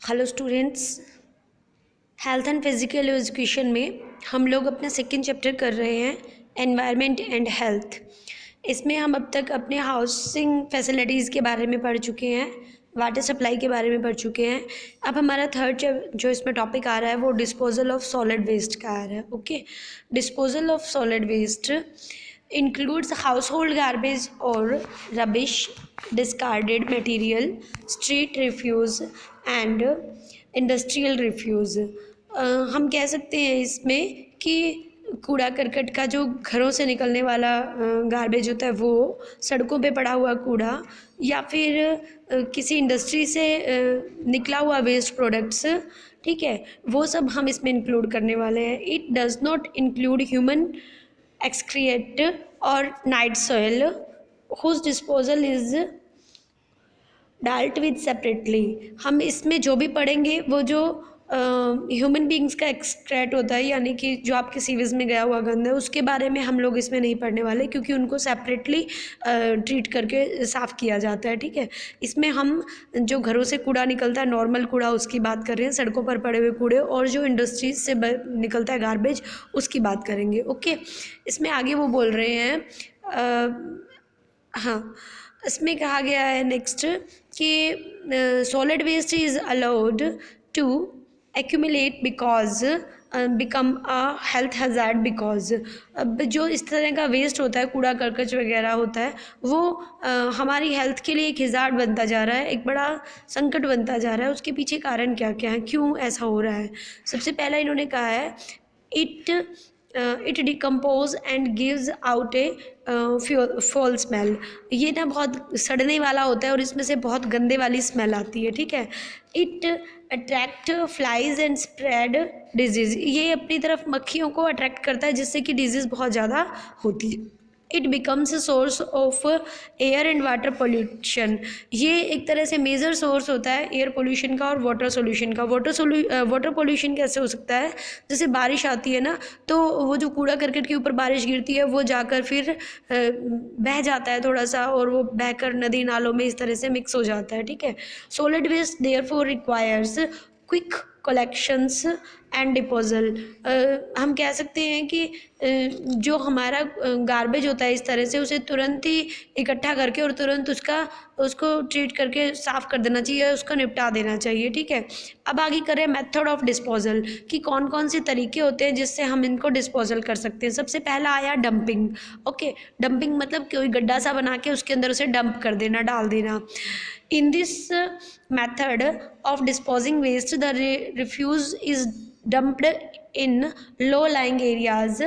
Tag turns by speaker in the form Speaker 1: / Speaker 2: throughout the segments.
Speaker 1: Hello students, health and physical education में हम लोग अपना सेकेंड चैप्टर कर रहे हैं एनवायरनमेंट एंड हेल्थ। इसमें हम अब तक अपने हाउसिंग फैसिलिटीज़ के बारे में पढ़ चुके हैं, वाटर सप्लाई के बारे में पढ़ चुके हैं। अब हमारा थर्ड जो इसमें टॉपिक आ रहा है वो डिस्पोजल ऑफ सॉलिड वेस्ट का आ रहा है। Okay, disposal of solid waste includes household garbage or rubbish, discarded material, street refuse and industrial refuse। हम कह सकते हैं इसमें कि कूड़ा करकट का जो घरों से निकलने वाला गार्बेज होता है वो, सड़कों पे पड़ा हुआ कूड़ा, या फिर किसी इंडस्ट्री से निकला हुआ वेस्ट प्रोडक्ट्स, ठीक है, वो सब हम इसमें इंक्लूड करने वाले हैं। It does not include human excrete or night soil whose disposal is dealt with separately। हम इसमें जो भी पढ़ेंगे वो जो ह्यूमन बींग्स का एक्सक्रेट होता है, यानी कि जो आपके सीवेज में गया हुआ गंद है, उसके बारे में हम लोग इसमें नहीं पढ़ने वाले, क्योंकि उनको सेपरेटली ट्रीट करके साफ़ किया जाता है। ठीक है, इसमें हम जो घरों से कूड़ा निकलता है, नॉर्मल कूड़ा, उसकी बात कर रहे हैं, सड़कों पर पड़े हुए कूड़े, और जो इंडस्ट्रीज से निकलता है गार्बेज, उसकी बात करेंगे। ओके, इसमें आगे वो बोल रहे हैं हाँ, इसमें कहा गया है नेक्स्ट कि solid waste is allowed to accumulate because become a health hazard because. अब जो इस तरह का वेस्ट होता है, कूड़ा करकट वगैरह होता है, वो हमारी हेल्थ के लिए एक हिजार्ड बनता जा रहा है, एक बड़ा संकट बनता जा रहा है। उसके पीछे कारण क्या क्या है, क्यों ऐसा हो रहा है? सबसे पहला इन्होंने कहा है it decompose and gives out A fall smell. ये ना बहुत सड़ने वाला होता है और इसमें से बहुत गंदे वाली स्मेल आती है। ठीक है, it attract flies and spread disease. ये अपनी तरफ मक्खियों को अट्रैक्ट करता है, जिससे कि डिजीज़ बहुत ज़्यादा होती है। It becomes a source of air and water pollution. ये एक तरह से मेजर सोर्स होता है एयर पोल्यूशन का और वाटर सोल्यूशन का। वाटर पोल्यूशन कैसे हो सकता है? जैसे बारिश आती है ना, तो वो जो कूड़ा करकट के ऊपर बारिश गिरती है, वो जाकर फिर बह जाता है थोड़ा सा, और वो बहकर नदी नालों में इस तरह से मिक्स हो जाता है। ठीक है, solid waste therefore requires quick collections and disposal. हम कह सकते हैं कि जो हमारा गार्बेज होता है, इस तरह से उसे तुरंत ही इकट्ठा करके और तुरंत उसको ट्रीट करके साफ़ कर देना चाहिए, उसको निपटा देना चाहिए। ठीक है, अब आगे करें मेथड ऑफ डिस्पोजल, कि कौन कौन से तरीके होते हैं जिससे हम इनको डिस्पोजल कर सकते हैं। सबसे पहला आया डंपिंग। ओके, डंपिंग मतलब कोई गड्ढा सा बना के उसके अंदर उसे डंप कर देना, डाल देना। In this method of disposing waste, the refuse is dumped in low-lying areas.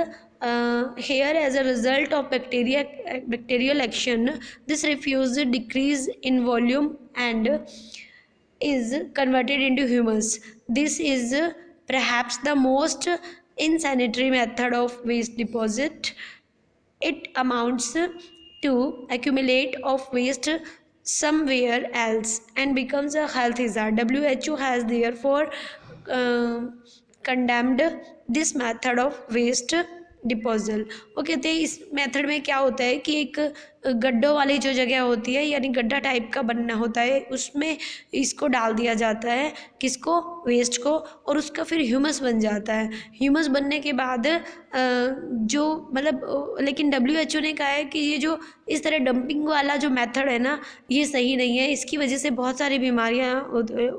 Speaker 1: Here, as a result of bacterial action, this refuse decrease in volume and is converted into humus. This is perhaps the most insanitary method of waste deposit. It amounts to accumulate of waste somewhere else and becomes a health hazard. WHO has therefore condemned this method of waste डिपोजल। वो कहते हैं इस method में क्या होता है कि एक गड्ढों वाली जो जगह होती है, यानी गड्ढा टाइप का बनना होता है, उसमें इसको डाल दिया जाता है, किसको? वेस्ट को, और उसका फिर ह्यूमस बन जाता है। ह्यूमस बनने के बाद जो मतलब, लेकिन WHO ने कहा है कि ये जो इस तरह डंपिंग वाला जो मेथड है ना, ये सही नहीं है। इसकी वजह से बहुत सारी बीमारियां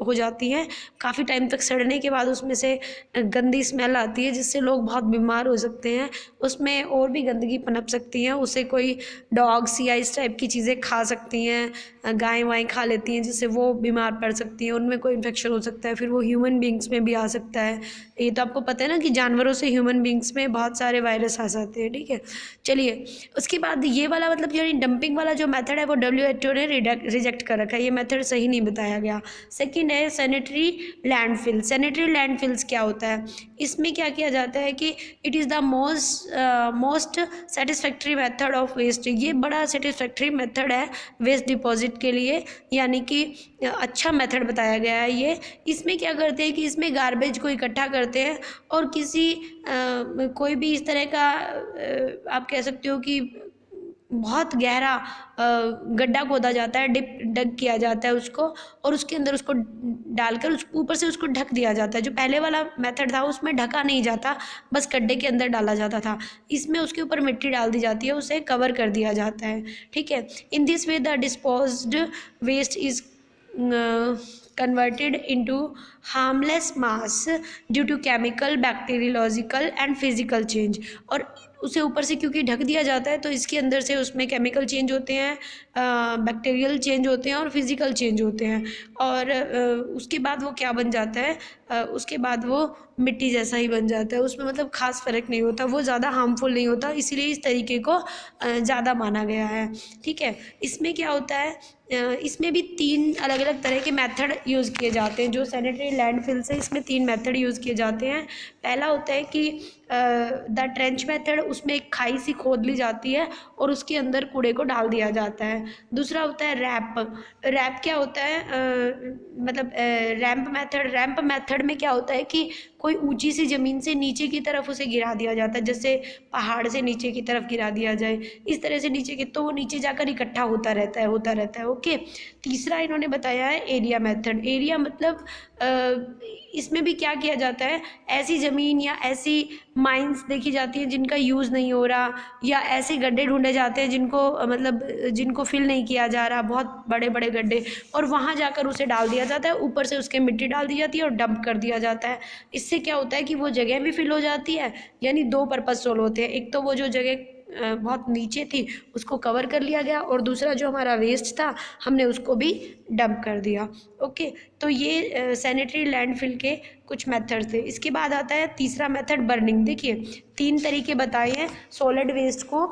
Speaker 1: हो जाती हैं। काफ़ी टाइम तक सड़ने के बाद उसमें से गंदी स्मेल आती है, जिससे लोग बहुत बीमार हो सकते हैं। उसमें और भी गंदगी पनप सकती है, उसे कोई डॉग्स या इस टाइप की चीज़ें खा सकती हैं, गायें वाएँ खा लेती हैं, जिससे वो बीमार पड़ सकती हैं, उनमें कोई इन्फेक्शन हो सकता है, फिर वो ह्यूमन बींग्स में भी आ सकता है। ये तो आपको पता है ना कि जानवरों से ह्यूमन बींग्स में बहुत सारे वायरस आ जाते हैं। ठीक है, चलिए, उसके बाद ये वाला मतलब जो डंपिंग वाला जो मेथड है वो WHO ने रिजेक्ट कर रखा है। ये मेथड सही नहीं बताया गया। सेकेंड है सैनिटरी लैंडफिल। सैनिटरी लैंडफिल्स क्या होता है? इसमें क्या किया जाता है कि it is the most satisfactory method of waste. ये बड़ा सेटिस्फैक्ट्री मेथड है वेस्ट डिपॉजिट के लिए, यानी कि अच्छा मेथड बताया गया है ये। इसमें क्या करते हैं कि इसमें गार्बेज को इकट्ठा करते हैं और किसी कोई भी इस तरह का आप कह सकते हो कि बहुत गहरा गड्ढा खोदा जाता है, डग किया जाता है उसको, और उसके अंदर उसको डालकर उस ऊपर से उसको ढक दिया जाता है। जो पहले वाला मेथड था उसमें ढका नहीं जाता, बस गड्ढे के अंदर डाला जाता था। इसमें उसके ऊपर मिट्टी डाल दी जाती है, उसे कवर कर दिया जाता है, ठीक है। In this way the disposed waste is converted into harmless mass due to chemical, bacteriological and physical change। और उसे ऊपर से क्योंकि ढक दिया जाता है तो इसके अंदर से उसमें केमिकल चेंज होते हैं, बैक्टीरियल चेंज होते हैं और फिजिकल चेंज होते हैं, और उसके बाद वो क्या बन जाता है, उसके बाद वो मिट्टी जैसा ही बन जाता है। उसमें मतलब खास फ़र्क नहीं होता, वो ज़्यादा हार्मफुल नहीं होता, इसीलिए इस तरीके को ज़्यादा माना गया है, ठीक है। इसमें क्या होता है, इसमें भी 3 अलग अलग तरह के मेथड यूज़ किए जाते हैं। जो सैनिटरी लैंडफिल से इसमें 3 मेथड यूज़ किए जाते हैं। पहला होता है कि द ट्रेंच मेथड, उसमें एक खाई सी खोद ली जाती है और उसके अंदर कूड़े को डाल दिया जाता है। दूसरा होता है रैप क्या होता है, मतलब रैंप मेथड में क्या होता है कि कोई ऊंची सी ज़मीन से नीचे की तरफ उसे गिरा दिया जाता है, जैसे पहाड़ से नीचे की तरफ गिरा दिया जाए, इस तरह से नीचे की, तो वो नीचे जाकर इकट्ठा होता रहता है, ओके। तीसरा इन्होंने बताया है एरिया मेथड। एरिया मतलब इसमें भी क्या किया जाता है, ऐसी ज़मीन या ऐसी माइंस देखी जाती हैं जिनका यूज़ नहीं हो रहा, या ऐसे गड्ढे ढूंढे जाते हैं जिनको मतलब जिनको फिल नहीं किया जा रहा, बहुत बड़े बड़े गड्ढे, और वहाँ जाकर उसे डाल दिया जाता है, ऊपर से उसके मिट्टी डाल दी जाती है और डंप कर दिया जाता है। इससे क्या होता है कि वो जगह भी फिल हो जाती है, यानी 2 पर्पज़ सोल्व होते हैं। एक तो वो जो जगह बहुत नीचे थी उसको कवर कर लिया गया, और दूसरा जो हमारा वेस्ट था हमने उसको भी डंप कर दिया, ओके। तो ये सैनिटरी लैंडफिल के कुछ मेथड थे। इसके बाद आता है तीसरा मेथड बर्निंग। देखिए 3 तरीके बताए हैं सॉलिड वेस्ट को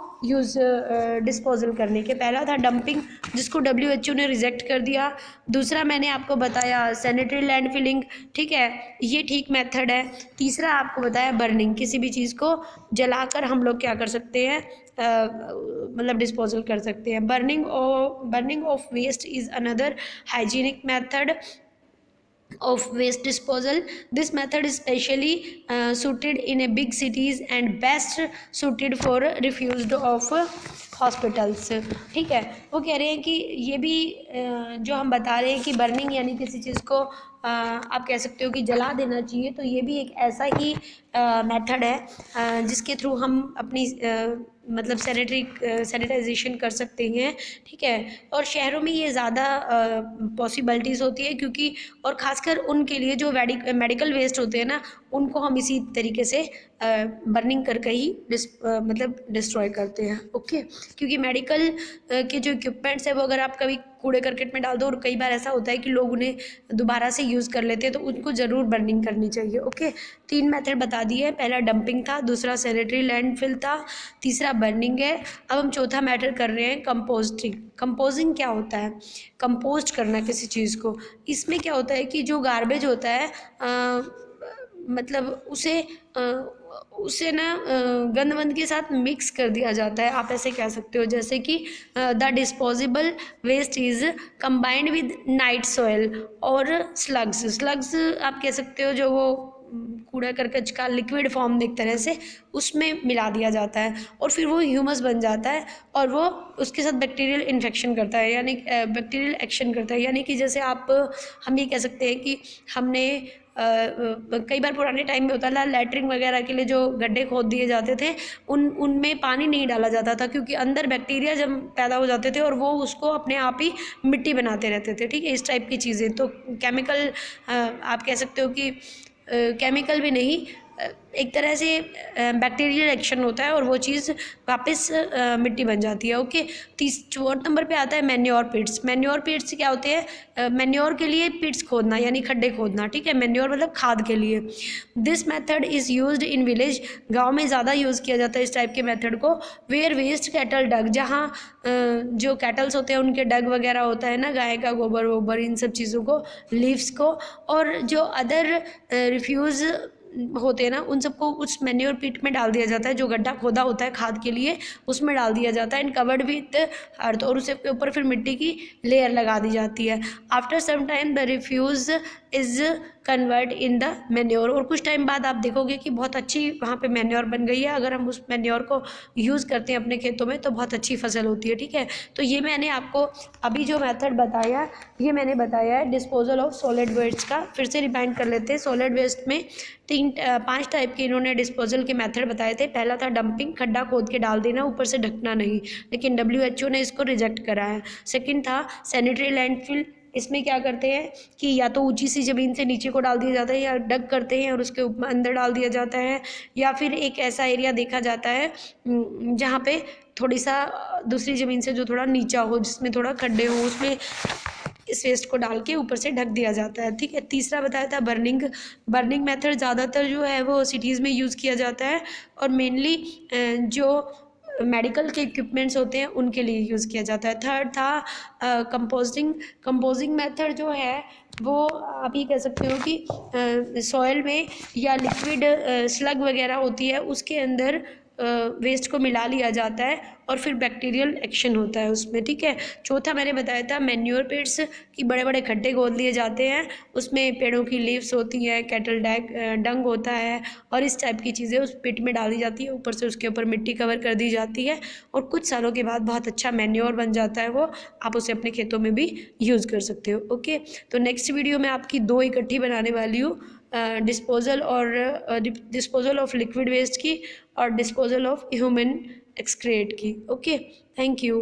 Speaker 1: डिस्पोजल करने के। पहला था डंपिंग, जिसको WHO ने रिजेक्ट कर दिया। दूसरा मैंने आपको बताया सैनिटरी लैंडफिलिंग, ठीक है, ये ठीक मेथड है। तीसरा आपको बताया बर्निंग, किसी भी चीज़ को जलाकर हम लोग क्या कर सकते हैं, मतलब डिस्पोजल कर सकते हैं। Burning of waste is another hygienic method of waste disposal. This method is specially suited in a big cities and best suited for refuse of hospitals, ठीक है। वो कह रहे हैं कि ये भी जो हम बता रहे हैं कि बर्निंग यानी किसी चीज़ को आप कह सकते हो कि जला देना चाहिए, तो ये भी एक ऐसा ही मेथड है जिसके थ्रू हम अपनी मतलब सैनिटाइजेशन कर सकते हैं, ठीक है। और शहरों में ये ज़्यादा पॉसिबिलिटीज़ होती है, क्योंकि और ख़ासकर उनके लिए जो मेडिकल वेस्ट होते हैं ना, उनको हम इसी तरीके से बर्निंग करके ही मतलब डिस्ट्रॉय करते हैं, ओके। क्योंकि मेडिकल के जो इक्विपमेंट्स है वो अगर आप कभी कूड़े करकट में डाल दो, और कई बार ऐसा होता है कि लोग उन्हें दोबारा से यूज़ कर लेते हैं, तो उनको ज़रूर बर्निंग करनी चाहिए, ओके। 3 मेथड बता दिए, पहला डंपिंग था, दूसरा सैनिटरी लैंडफिल था, तीसरा बर्निंग है। अब हम चौथा मैटर कर रहे हैं कंपोस्टिंग। कंपोजिंग क्या होता है, कंपोस्ट करना किसी चीज़ को। इसमें क्या होता है कि जो गार्बेज होता है मतलब उसे ना गंद वंद के साथ मिक्स कर दिया जाता है, आप ऐसे कह सकते हो। जैसे कि the disposable waste is combined with night soil और स्लग्स आप कह सकते हो, जो वो कूड़ा करकट का लिक्विड फॉर्म एक तरह से उसमें मिला दिया जाता है, और फिर वो ह्यूमस बन जाता है, और वो उसके साथ बैक्टीरियल इन्फेक्शन करता है, यानी बैक्टीरियल एक्शन करता है। यानी कि जैसे हम ये कह सकते हैं कि हमने कई बार पुराने टाइम में होता था, लैट्रिन वगैरह के लिए जो गड्ढे खोद दिए जाते थे, उनमें पानी नहीं डाला जाता था, क्योंकि अंदर बैक्टीरिया जब पैदा हो जाते थे और वो उसको अपने आप ही मिट्टी बनाते रहते थे, ठीक है। इस टाइप की चीज़ें तो केमिकल आप कह सकते हो कि केमिकल भी नहीं, एक तरह से बैक्टीरियल एक्शन होता है, और वो चीज़ वापस मिट्टी बन जाती है, ओके। 4 नंबर पे आता है मैन्योर पिट्स। मैन्योर पिट्स क्या होते हैं, मैन्योर के लिए पिट्स खोदना यानी खड्डे खोदना, ठीक है। मैन्योर मतलब खाद के लिए। This method is used in village, गांव में ज़्यादा यूज़ किया जाता है इस टाइप के मेथड को। वेयर वेस्ट कैटल डग, जहाँ जो कैटल्स होते हैं उनके डग वगैरह होता है ना, गाय का गोबर वोबर, इन सब चीज़ों को, लीव्स को, और जो अदर रिफ्यूज़ होते हैं ना, उन सबको उस मैन्योर पिट में डाल दिया जाता है, जो गड्ढा खोदा होता है खाद के लिए उसमें डाल दिया जाता है, एंड कवर्ड विद अर्थ, और उसके ऊपर फिर मिट्टी की लेयर लगा दी जाती है। After some time the refuse is convert in the manure, और कुछ टाइम बाद आप देखोगे कि बहुत अच्छी वहाँ पे मैन्योर बन गई है। अगर हम उस मैन्योर को यूज़ करते हैं अपने खेतों में तो बहुत अच्छी फसल होती है, ठीक है। तो ये मैंने आपको अभी जो मेथड बताया, ये मैंने बताया है डिस्पोजल ऑफ सॉलिड वेस्ट का। फिर से रिमाइंड कर लेते हैं, सॉलिड वेस्ट में 5 टाइप के इन्होंने डिस्पोजल के मेथड बताए थे। पहला था डंपिंग, खड्डा खोद के डाल देना, ऊपर से ढकना नहीं, लेकिन WHO ने इसको रिजेक्ट करा है। सेकंड था सैनिटरी लैंडफिल, इसमें क्या करते हैं कि या तो ऊंची सी ज़मीन से नीचे को डाल दिया जाता है, या डग करते हैं और उसके ऊपर अंदर डाल दिया जाता है, या फिर एक ऐसा एरिया देखा जाता है जहाँ पे थोड़ी सा दूसरी ज़मीन से जो थोड़ा नीचा हो, जिसमें थोड़ा खड्डे हो, उसमें इस वेस्ट को डाल के ऊपर से ढक दिया जाता है, ठीक है। तीसरा बताया था बर्निंग। बर्निंग मेथड ज़्यादातर जो है वो सिटीज़ में यूज़ किया जाता है, और मेनली जो मेडिकल के इक्विपमेंट्स होते हैं उनके लिए यूज़ किया जाता है। थर्ड था कंपोजिंग। कंपोजिंग मेथड जो है वो आप ये कह सकते हो कि सॉइल में या लिक्विड स्लग वगैरह होती है उसके अंदर वेस्ट को मिला लिया जाता है, और फिर बैक्टीरियल एक्शन होता है उसमें, ठीक है। चौथा मैंने बताया था मैन्योर पिट्स, कि बड़े बड़े खड्डे खोद लिए जाते हैं, उसमें पेड़ों की लीव्स होती हैं, कैटल डंग होता है, और इस टाइप की चीज़ें उस पिट में डाली जाती है, ऊपर से उसके ऊपर मिट्टी कवर कर दी जाती है, और कुछ सालों के बाद बहुत अच्छा मैन्योर बन जाता है वो, आप उसे अपने खेतों में भी यूज़ कर सकते हो, ओके। तो नेक्स्ट वीडियो में आपकी 2 इकट्ठी बनाने वाली हूँ, डिस्पोजल ऑफ लिक्विड वेस्ट की और डिस्पोजल ऑफ ह्यूमन एक्सक्रेट की, ओके। Thank you.